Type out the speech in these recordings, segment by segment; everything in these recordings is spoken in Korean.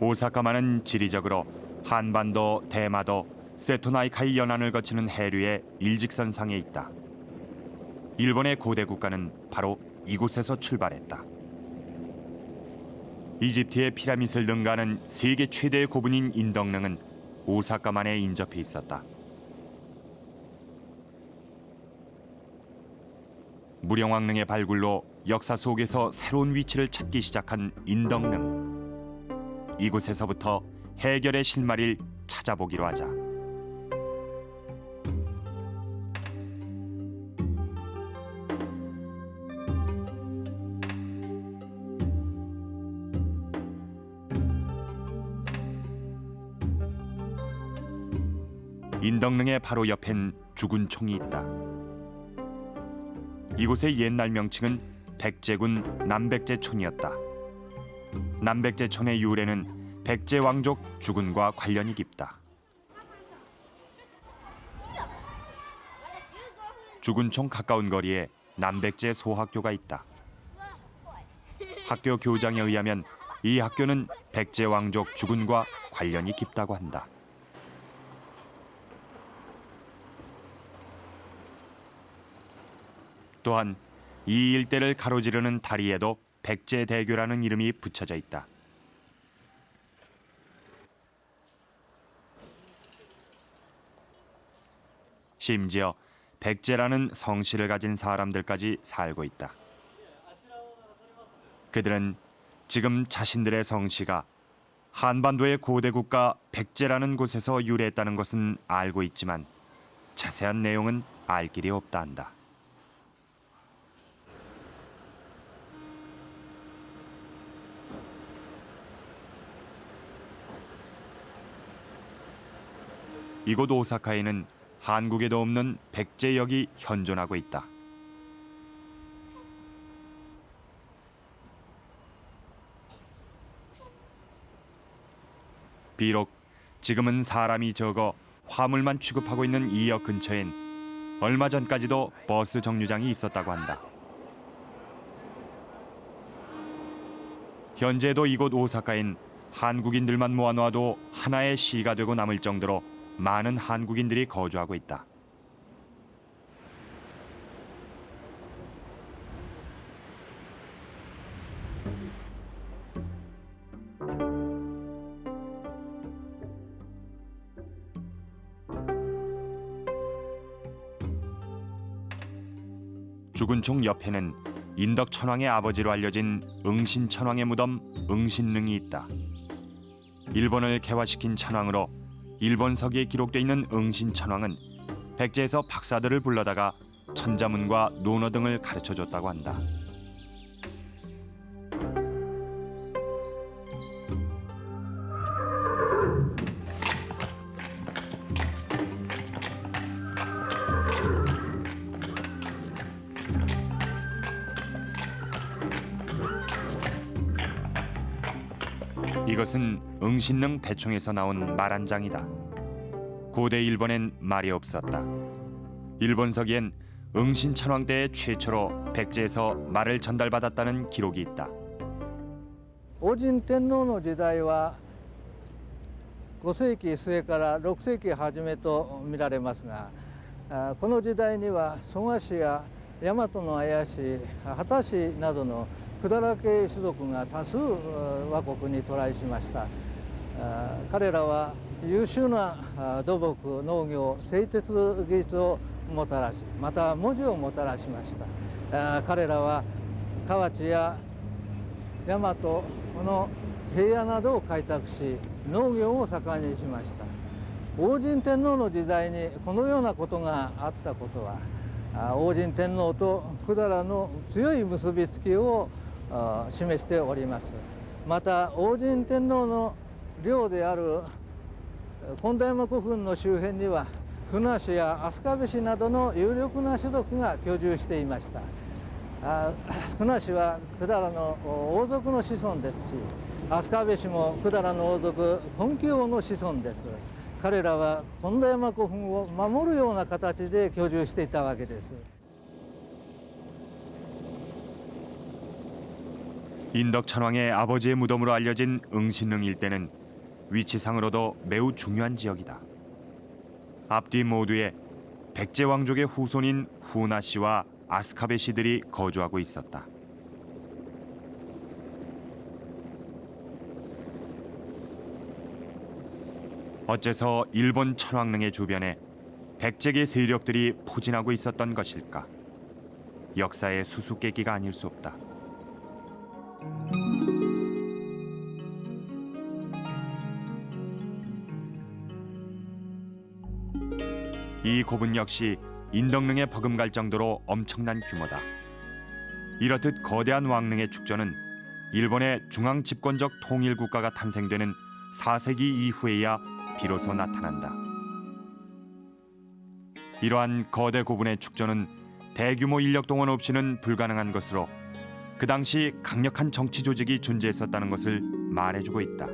오사카만은 지리적으로 한반도, 대마도, 세토나이카이 연안을 거치는 해류의 일직선상에 있다. 일본의 고대 국가는 바로 이곳에서 출발했다. 이집트의 피라밋을 능가하는 세계 최대의 고분인 인덕릉은 오사카만에 인접해 있었다. 무령왕릉의 발굴로 역사 속에서 새로운 위치를 찾기 시작한 인덕릉. 이곳에서부터 해결의 실마리를 찾아보기로 하자. 인덕릉의 바로 옆엔 죽은 총이 있다. 이곳의 옛날 명칭은 백제군 남백제촌이었다. 남백제촌의 유래는 백제 왕족 주군과 관련이 깊다. 주군촌 가까운 거리에 남백제 소학교가 있다. 학교 교장에 의하면 이 학교는 백제 왕족 주군과 관련이 깊다고 한다. 또한 이 일대를 가로지르는 다리에도 백제대교라는 이름이 붙여져 있다. 심지어 백제라는 성씨를 가진 사람들까지 살고 있다. 그들은 지금 자신들의 성씨가 한반도의 고대 국가 백제라는 곳에서 유래했다는 것은 알고 있지만 자세한 내용은 알 길이 없다 한다. 이곳 오사카에는 한국에도 없는 백제역이 현존하고 있다. 비록 지금은 사람이 적어 화물만 취급하고 있는 이 역 근처엔 얼마 전까지도 버스 정류장이 있었다고 한다. 현재도 이곳 오사카엔 한국인들만 모아놓아도 하나의 시가 되고 남을 정도로 많은 한국인들이 거주하고 있다. 죽은 총 옆에는 인덕천왕의 아버지로 알려진 응신천왕의 무덤 응신릉이 있다. 일본을 개화시킨 천왕으로 일본 서기에 기록돼 있는 응신천왕은 백제에서 박사들을 불러다가 천자문과 논어 등을 가르쳐줬다고 한다. 이것은 응신릉 대총에서 나온 말 한 장이다. 고대 일본엔 말이 없었다. 일본 서기엔 응신천왕 때 최초로 백제에서 말을 전달받았다는 기록이 있다. 応神天皇の時代は5世紀末から6世紀初めと見られますが、この時代には蘇我氏や大和の綾氏、秦氏などの百済系種族が多数倭国に渡来しました。彼らは優秀な土木、農業、製鉄技術をもたらし、また文字をもたらしました。彼らは河内や大和の平野などを開拓し、農業を盛んにしました。応神天皇の時代にこのようなことがあったことは、応神天皇と百済の強い結びつきを示しております。また応神天皇の領である本田山古墳の周辺には船氏や飛鳥部氏などの有力な種族が居住していました。船氏は百済の王族の子孫ですし、飛鳥部氏も百済の王族本紀王の子孫です。彼らは本田山古墳を守るような形で居住していたわけです。 인덕천왕의 아버지의 무덤으로 알려진 응신릉 일대는 위치상으로도 매우 중요한 지역이다. 앞뒤 모두에 백제 왕족의 후손인 후나 씨와 아스카베 씨들이 거주하고 있었다. 어째서 일본 천왕릉의 주변에 백제계 세력들이 포진하고 있었던 것일까? 역사의 수수께끼가 아닐 수 없다. 이 고분 역시 인덕릉에 버금갈 정도로 엄청난 규모다. 이렇듯 거대한 왕릉의 축전은 일본의 중앙 집권적 통일 국가가 탄생되는 4세기 이후에야 비로소 나타난다. 이러한 거대 고분의 축전은 대규모 인력 동원 없이는 불가능한 것으로 그 당시 강력한 정치 조직이 존재했었다는 것을 말해주고 있다.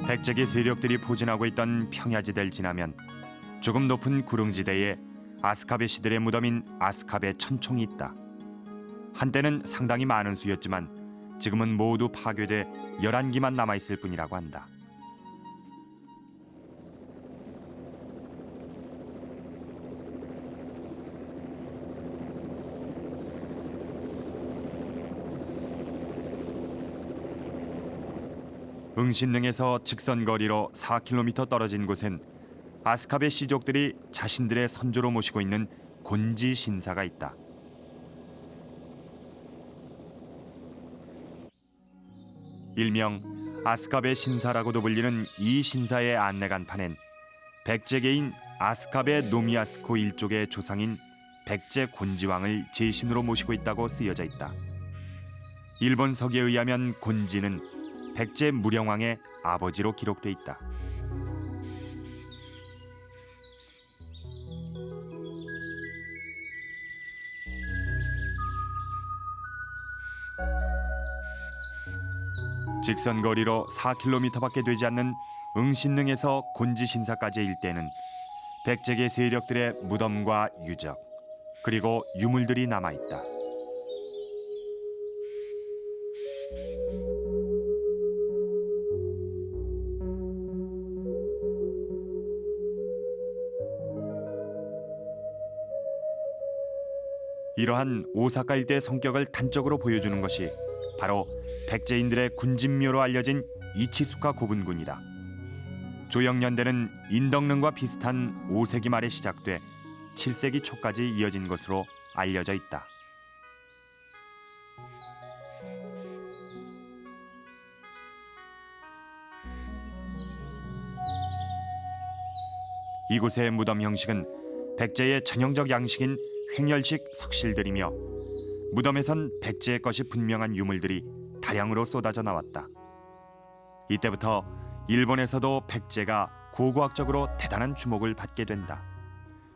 백제계 세력들이 포진하고 있던 평야지대를 지나면 조금 높은 구릉지대에 아스카베 시들의 무덤인 아스카베 천총이 있다. 한때는 상당히 많은 수였지만 지금은 모두 파괴돼 11기만 남아있을 뿐이라고 한다. 응신릉에서 직선 거리로 4km 떨어진 곳엔 아스카베 씨족들이 자신들의 선조로 모시고 있는 곤지 신사가 있다. 일명 아스카베 신사라고도 불리는 이 신사의 안내간판엔 백제계인 아스카베 노미야스코 일족의 조상인 백제 곤지왕을 제신으로 모시고 있다고 쓰여져 있다. 일본석에 의하면 곤지는 백제 무령왕의 아버지로 기록돼 있다. 직선 거리로 4km밖에 되지 않는 응신릉에서 곤지신사까지의 일대는 백제계 세력들의 무덤과 유적, 그리고 유물들이 남아있다. 이러한 오사카 일대의 성격을 단적으로 보여주는 것이 바로 백제인들의 군진묘로 알려진 이치스카 고분군이다. 조영년대는 인덕릉과 비슷한 5세기 말에 시작돼 7세기 초까지 이어진 것으로 알려져 있다. 이곳의 무덤 형식은 백제의 전형적 양식인 횡열식 석실들이며 무덤에선 백제의 것이 분명한 유물들이 다량으로 쏟아져 나왔다. 이때부터 일본에서도 백제가 고고학적으로 대단한 주목을 받게 된다.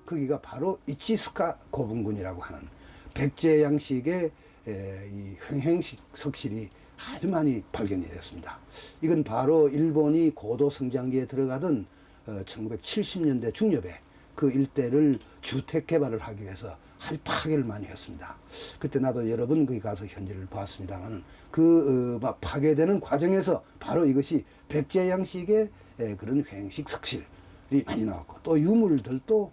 거기가 바로 이치스카 고분군이라고 하는 백제 양식의 이 횡행식 석실이 아주 많이 발견이 됐습니다. 이건 바로 일본이 고도 성장기에 들어가던 1970년대 중엽에 그 일대를 주택 개발을 하기 위해서 아주 파괴를 많이 했습니다. 그때 나도 여러 번 거기 가서 현지를 보았습니다만 그 파괴되는 과정에서 바로 이것이 백제 양식의 그런 횡식 석실이 많이 나왔고, 또 유물들도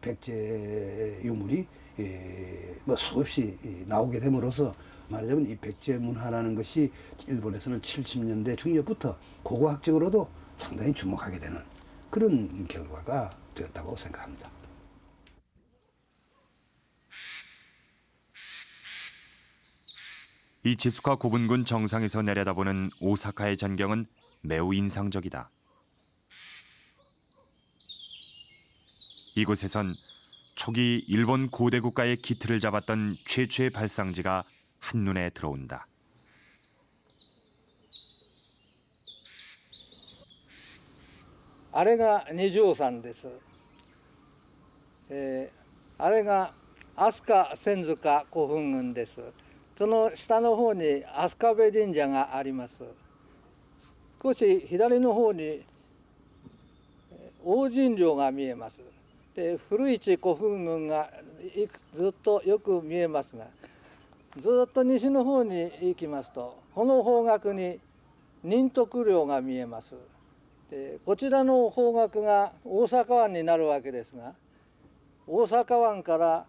백제 유물이 수없이 나오게 됨으로써 말하자면 이 백제 문화라는 것이 일본에서는 70년대 중엽부터 고고학적으로도 상당히 주목하게 되는 그런 결과가 되었다고 생각합니다. 이치스카 고분군 정상에서 내려다보는 오사카의 전경은 매우 인상적이다. 이곳에선 초기 일본 고대 국가의 기틀을 잡았던 최초의 발상지가 한눈에 들어온다. 아래가二条山です。あれが飛鳥千塚古墳群です。その下の方に飛鳥部神社があります。少し左の方に大神陵が見えます。で、古市古墳群がずっとよく見えますが、ずっと西の方に行きますと、この方角に仁徳陵が見えます。で、こちらの方角が大阪湾になるわけですが、大阪湾から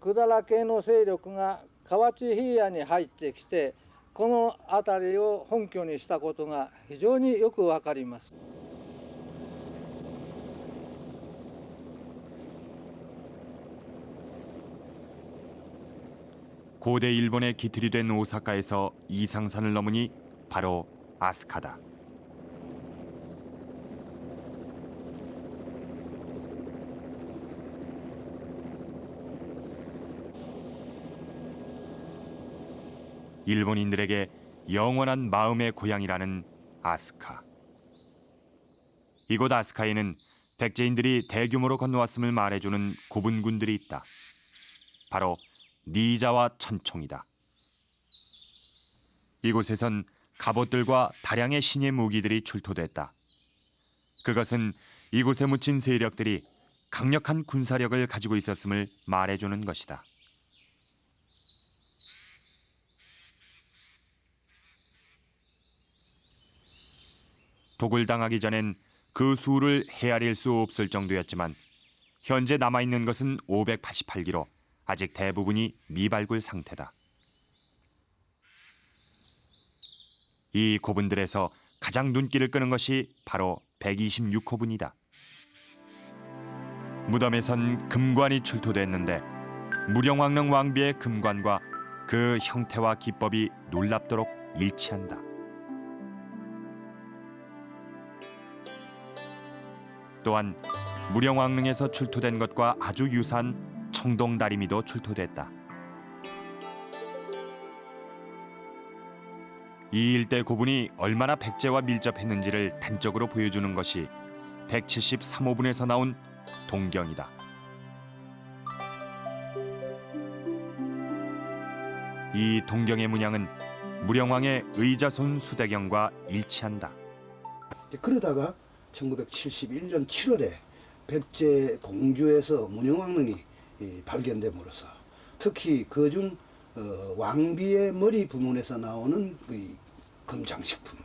百済系の勢力が河内平野に入ってきて、この辺りを本拠にしたことが非常によくわかります。고대 일본의 기틀이 된 오사카에서 이상산을 넘으니 바로 아스카다. 일본인들에게 영원한 마음의 고향이라는 아스카. 이곳 아스카에는 백제인들이 대규모로 건너왔음을 말해주는 고분군들이 있다. 바로 니자와 천총이다. 이곳에선 갑옷들과 다량의 신의 무기들이 출토됐다. 그것은 이곳에 묻힌 세력들이 강력한 군사력을 가지고 있었음을 말해주는 것이다. 독을당하기 전엔 그 수를 헤아릴 수 없을 정도였지만 현재 남아있는 것은 588기로 아직 대부분이 미발굴 상태다. 이 고분들에서 가장 눈길을 끄는 것이 바로 126호분이다. 무덤에선 금관이 출토됐는데 무령왕릉 왕비의 금관과 그 형태와 기법이 놀랍도록 일치한다. 또한 무령왕릉에서 출토된 것과 아주 유사한 청동다리미도 출토됐다. 이 일대 고분이 얼마나 백제와 밀접했는지를 단적으로 보여주는 것이 173호분에서 나온 동경이다. 이 동경의 문양은 무령왕의 의자손 수대경과 일치한다. 그러다가 1971년 7월에 백제 공주에서 문영왕릉이 발견됨으로써 특히 그중 왕비의 머리 부분에서 나오는 그 금장식품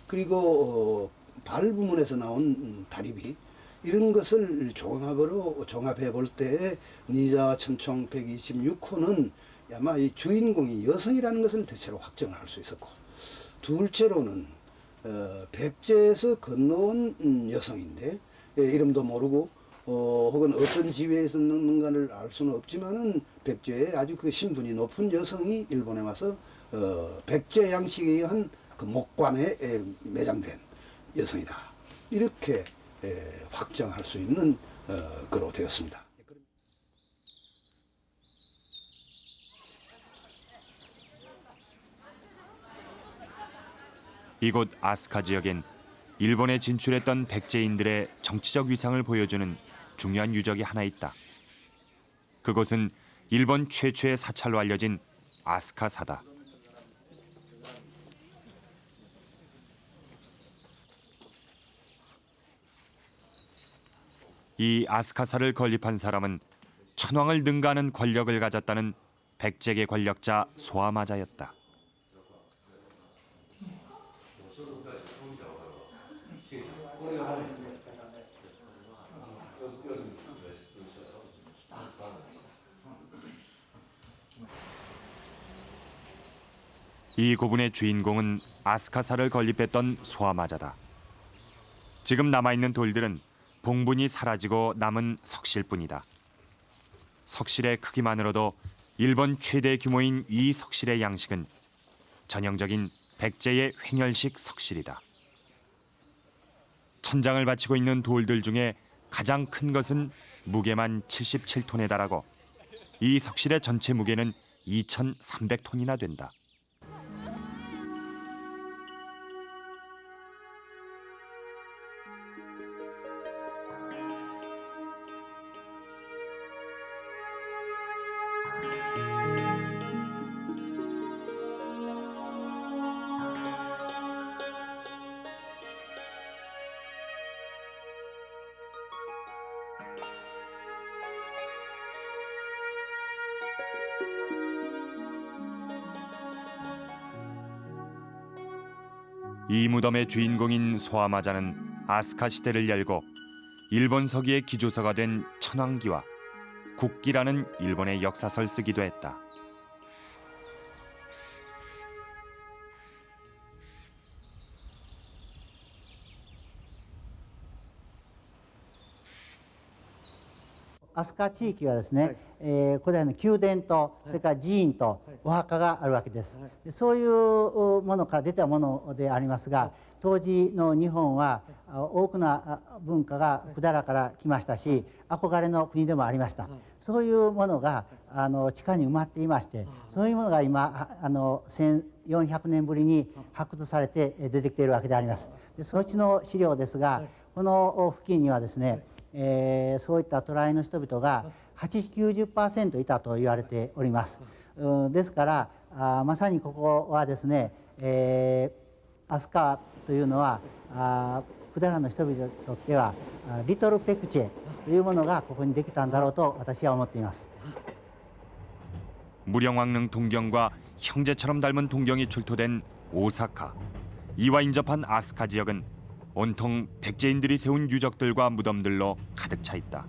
그리고 발 부분에서 나온 다리비 이런 것을 종합해 볼 때 니자 천총 126호는 아마 이 주인공이 여성이라는 것을 대체로 확정을 할 수 있었고 둘째로는 백제에서 건너온 여성인데 이름도 모르고 혹은 어떤 지위에 있었는가를 알 수는 없지만은 백제의 아주 그 신분이 높은 여성이 일본에 와서 백제 양식에 의한 그 목관에 매장된 여성이다. 이렇게 확정할 수 있는 거로 되었습니다. 이곳 아스카 지역엔 일본에 진출했던 백제인들의 정치적 위상을 보여주는 중요한 유적이 하나 있다. 그곳은 일본 최초의 사찰로 알려진 아스카사다. 이 아스카사를 건립한 사람은 천황을 능가하는 권력을 가졌다는 백제계 권력자 소아마자였다. 이 고분의 주인공은 아스카사를 건립했던 소아마자다. 지금 남아있는 돌들은 봉분이 사라지고 남은 석실뿐이다. 석실의 크기만으로도 일본 최대 규모인 이 석실의 양식은 전형적인 백제의 횡혈식 석실이다. 천장을 바치고 있는 돌들 중에 가장 큰 것은 무게만 77톤에 달하고 이 석실의 전체 무게는 2,300톤이나 된다. 이 무덤의 주인공인 소아마자는 아스카 시대를 열고 일본 서기의 기조서가 된 천황기와 국기라는 일본의 역사서를 쓰기도 했다.飛鳥地域はですね、古代の宮殿とそれから寺院とお墓があるわけです。でそういうものから出たものでありますが、当時の日本は多くの文化が百済から来ましたし、憧れの国でもありました。そういうものが地下に埋まっていまして、そういうものが今1400年ぶりに発掘されて出てきているわけであります。でそのうちの資料ですが、この付近にはですね、そういった渡来の人々が80-90% いたと言われております。ですからまさにここはですね、飛鳥というのは百済の人々にとってはリトルペクチェというものがここにできたんだろうと私は思っています。 무령왕릉 동경과 형제처럼 닮은 동경이 출토된 오사카. 이와 인접한 아스카 지역은 온통 백제인들이 세운 유적들과 무덤들로 가득 차 있다.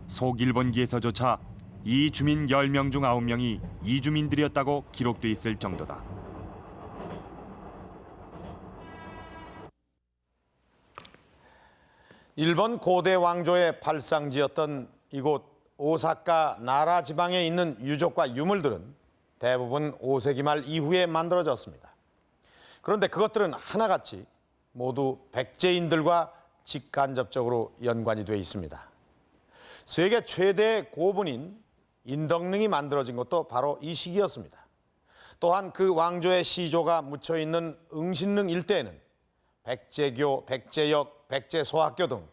속일본기에서조차 이 주민 10명 중 9명이 이주민들이었다고 기록돼 있을 정도다. 일본 고대 왕조의 발상지였던 이곳 오사카 나라 지방에 있는 유적과 유물들은 대부분 5세기 말 이후에 만들어졌습니다. 그런데 그것들은 하나같이 모두 백제인들과 직간접적으로 연관이 되어 있습니다. 세계 최대 고분인 인덕릉이 만들어진 것도 바로 이 시기였습니다. 또한 그 왕조의 시조가 묻혀 있는 응신릉 일대에는 백제교, 백제역, 백제소학교 등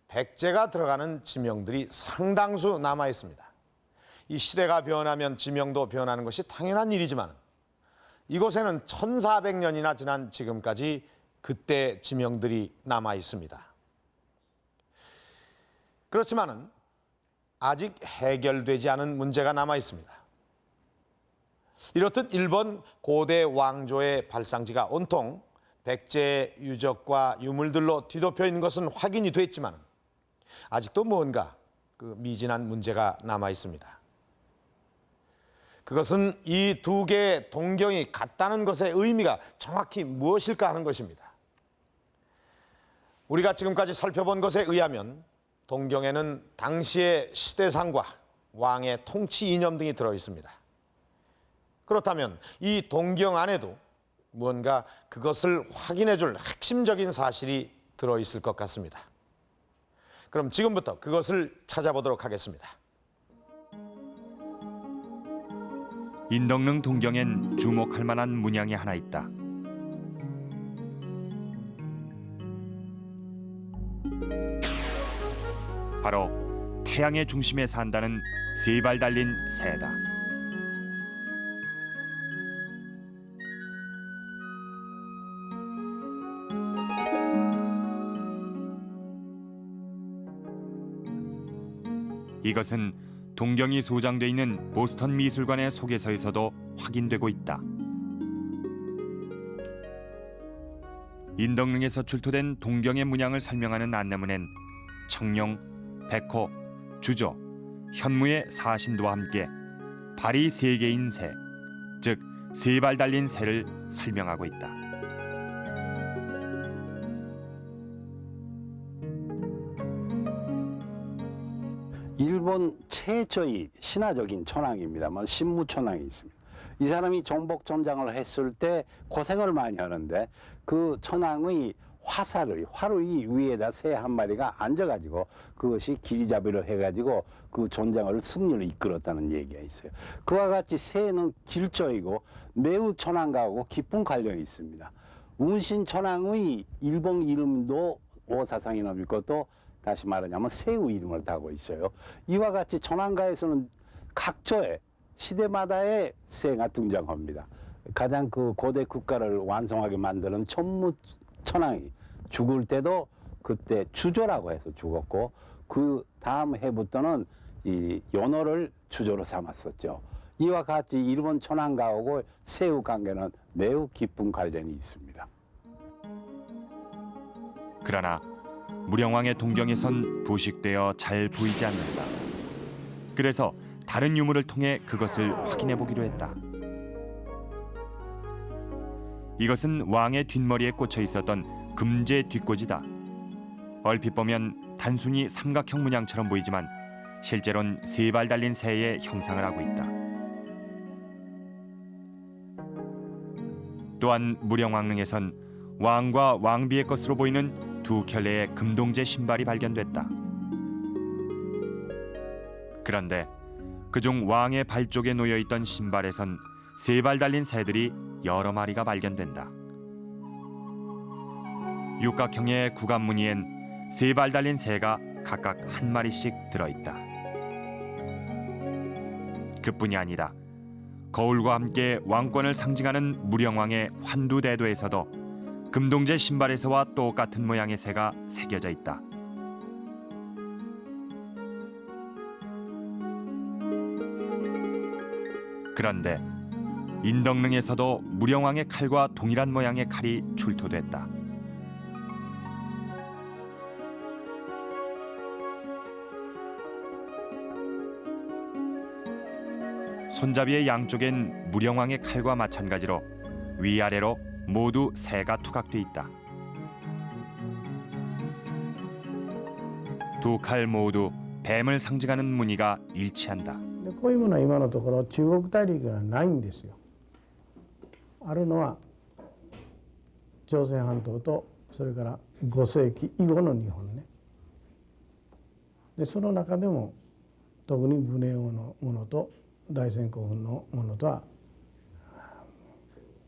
백제가 들어가는 지명들이 상당수 남아 있습니다. 이 시대가 변하면 지명도 변하는 것이 당연한 일이지만 이곳에는 1400년이나 지난 지금까지 그때 지명들이 남아 있습니다. 그렇지만은 아직 해결되지 않은 문제가 남아 있습니다. 이렇듯 일본 고대 왕조의 발상지가 온통 백제 유적과 유물들로 뒤덮여 있는 것은 확인이 됐지만 아직도 뭔가 그 미진한 문제가 남아 있습니다. 그것은 이 두 개의 동경이 같다는 것의 의미가 정확히 무엇일까 하는 것입니다. 우리가 지금까지 살펴본 것에 의하면 동경에는 당시의 시대상과 왕의 통치 이념 등이 들어 있습니다. 그렇다면 이 동경 안에도 무언가 그것을 확인해 줄 핵심적인 사실이 들어 있을 것 같습니다. 그럼 지금부터 그것을 찾아보도록 하겠습니다. 인덕릉 동경엔 주목할 만한 문양이 하나 있다. 바로 태양의 중심에 산다는 세 발 달린 새다. 이것은 동경이 소장돼 있는 보스턴 미술관의 소개서에서도 확인되고 있다. 인덕릉에서 출토된 동경의 문양을 설명하는 안내문엔 청룡, 백호, 주조, 현무의 사신도와 함께 발이 3개인 새, 즉 3발 달린 새를 설명하고 있다. 일본 최초의 신화적인 천황입니다만 신무천황이 있습니다. 이 사람이 정복전장을 했을 때 고생을 많이 하는데 그 천황의 화루의 위에다 새 한 마리가 앉아가지고 그것이 길이잡이를 해가지고 그 전장을 승리를 이끌었다는 얘기가 있어요. 그와 같이 새는 길조이고 매우 천황과하고 깊은 관련이 있습니다. 운신천황의 일본 이름도 오사상이놈이고 또 다시 말하자면 새우 이름을 따고 있어요. 이와 같이 천황가에서는 각조의 시대마다의 새가 등장합니다. 가장 그 고대 국가를 완성하게 만드는 천무천황이 죽을 때도 그때 주조라고 해서 죽었고 그 다음 해부터는 이 연호를 주조로 삼았었죠. 이와 같이 일본 천황가하고 새우 관계는 매우 깊은 관련이 있습니다. 그러나 무령왕의 동경에선 부식되어 잘 보이지 않는다. 그래서 다른 유물을 통해 그것을 확인해 보기로 했다. 이것은 왕의 뒷머리에 꽂혀 있었던 금제 뒷꽂이다. 얼핏 보면 단순히 삼각형 문양처럼 보이지만 실제로는 세 발 달린 새의 형상을 하고 있다. 또한 무령왕릉에선 왕과 왕비의 것으로 보이는 두 켤레의 금동제 신발이 발견됐다. 그런데 그중 왕의 발 쪽에 놓여 있던 신발에선 세 발 달린 새들이 여러 마리가 발견된다. 육각형의 구간무늬엔 세 발 달린 새가 각각 한 마리씩 들어있다. 그뿐이 아니라 거울과 함께 왕권을 상징하는 무령왕의 환두대도에서도 금동제 신발에서와 똑같은 모양의 새가 새겨져 있다. 그런데 인덕릉에서도 무령왕의 칼과 동일한 모양의 칼이 출토됐다. 손잡이의 양쪽엔 무령왕의 칼과 마찬가지로 위아래로 모두 새가 투각돼 있다. 두 칼 모두 뱀을 상징하는 무늬가 일치한다. でこういうものは今のところ中国大陸にはないんですよ。あるのは朝鮮半島とそれから5世紀以後の日本ね。でその中でも特に武寧王のものと大仙古墳のものとは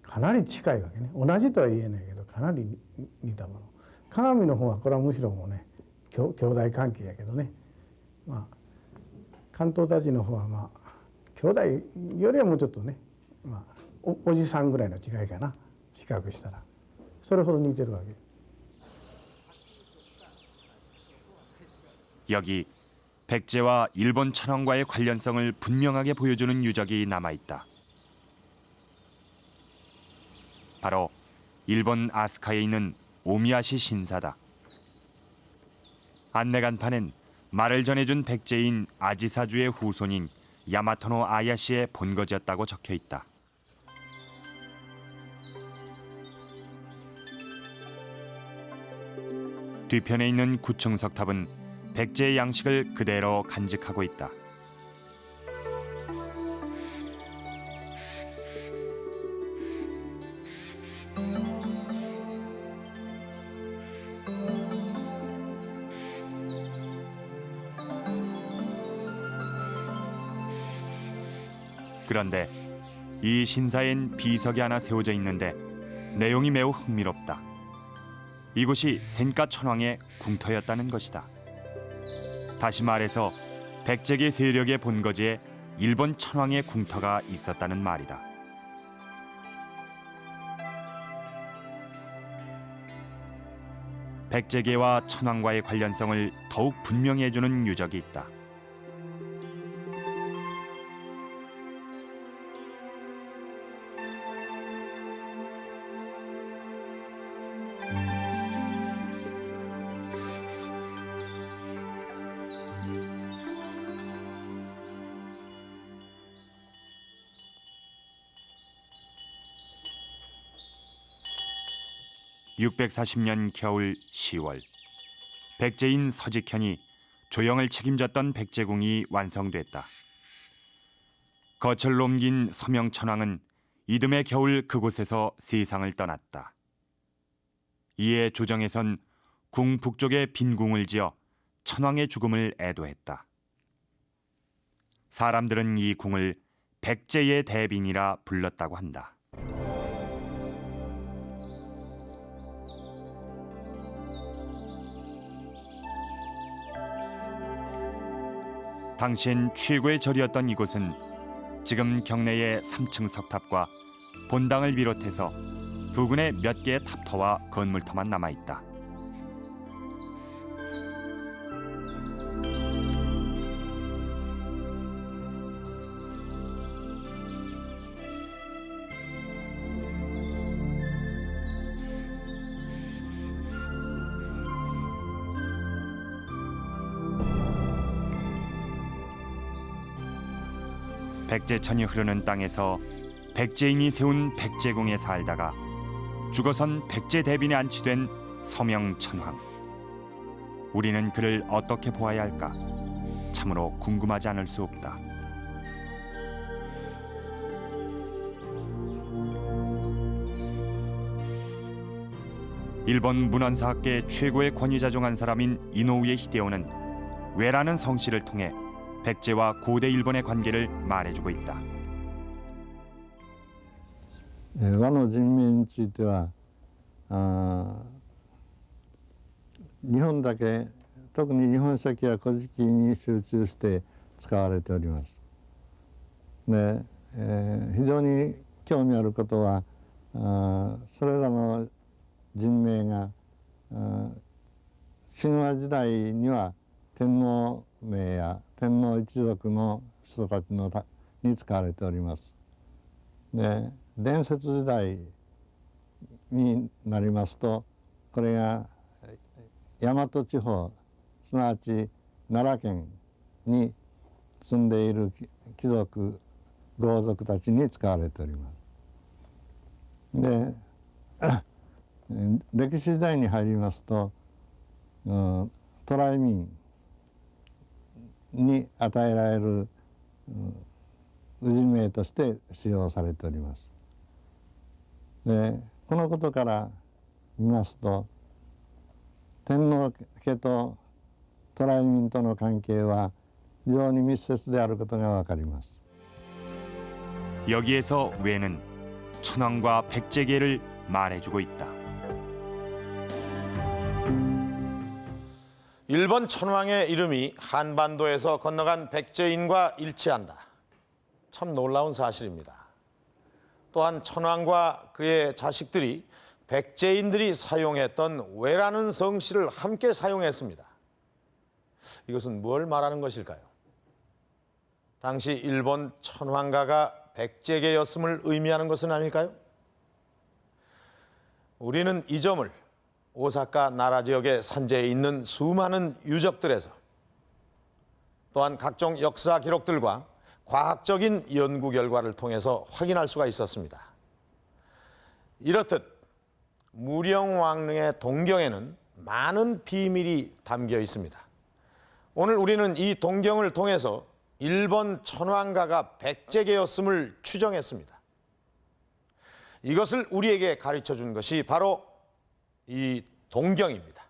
かなり近いわけね。同じとは言えないけどかなり似たもの。鏡の方はこれはむしろもうね兄弟関係やけどね。まあ関東たちの方はまあ兄弟よりはもうちょっとね、まあ、おじさんぐらいの違いかな比較したらそれほど似てるわけ。 여기 백제와 일본 천황과의 관련성을 분명하게 보여주는 유적이 남아있다. 바로 일본 아스카에 있는 오미야시 신사다. 안내간판엔 말을 전해준 백제인 아지사주의 후손인 야마토노 아야시의 본거지였다고 적혀있다. 뒤편에 있는 9층 석탑은 백제의 양식을 그대로 간직하고 있다. 그런데 이 신사엔 비석이 하나 세워져 있는데 내용이 매우 흥미롭다. 이곳이 센카 천황의 궁터였다는 것이다. 다시 말해서 백제계 세력의 본거지에 일본 천황의 궁터가 있었다는 말이다. 백제계와 천황과의 관련성을 더욱 분명히 해주는 유적이 있다. (640년) 겨울 10월 백제인 서직현이 조영을 책임졌던 백제궁이 완성됐다. 거처를 옮긴 서명천황은 이듬해 겨울 그곳에서 세상을 떠났다. 이에 조정에선 궁 북쪽에 빈 궁을 지어 천황의 죽음을 애도했다. 사람들은 이 궁을 백제의 대빈이라 불렀다고 한다. 당시엔 최고의 절이었던 이곳은 지금 경내의 3층 석탑과 본당을 비롯해서 부근의 몇 개의 탑터와 건물터만 남아있다. 백제천이 흐르는 땅에서 백제인이 세운 백제궁에 살다가 죽어선 백제대빈에 안치된 서명천황. 우리는 그를 어떻게 보아야 할까? 참으로 궁금하지 않을 수 없다. 일본 문헌사학계 최고의 권위자 중 한 사람인 이노우에 히데오는 왜라는 성씨를 통해 백제와 고대 일본의 관계를 말해주고 있다. 和の人民については日本だけ特に日本書紀や古事記に集中して使われております。で、非常に興味あることはそれらの人名が神話時代には天皇名や天皇一族の人たちに使われております。で、伝説時代になりますとこれが大和地方すなわち奈良県に住んでいる貴族豪族たちに使われております。で歴史時代に入りますと渡来民に与えられる氏名として使用されております。でこのことから見ますと天皇家と渡来民との関係は非常に密接であることがわかります。 여기에서 왜는 천황과 백제계를 말해주고 있다. 일본 천황의 이름이 한반도에서 건너간 백제인과 일치한다. 참 놀라운 사실입니다. 또한 천황과 그의 자식들이 백제인들이 사용했던 왜라는 성씨를 함께 사용했습니다. 이것은 뭘 말하는 것일까요? 당시 일본 천황가가 백제계였음을 의미하는 것은 아닐까요? 우리는 이 점을 오사카 나라 지역의 산지에 있는 수많은 유적들에서 또한 각종 역사 기록들과 과학적인 연구 결과를 통해서 확인할 수가 있었습니다. 이렇듯 무령왕릉의 동경에는 많은 비밀이 담겨 있습니다. 오늘 우리는 이 동경을 통해서 일본 천황가가 백제계였음을 추정했습니다. 이것을 우리에게 가르쳐 준 것이 바로 이 동경입니다.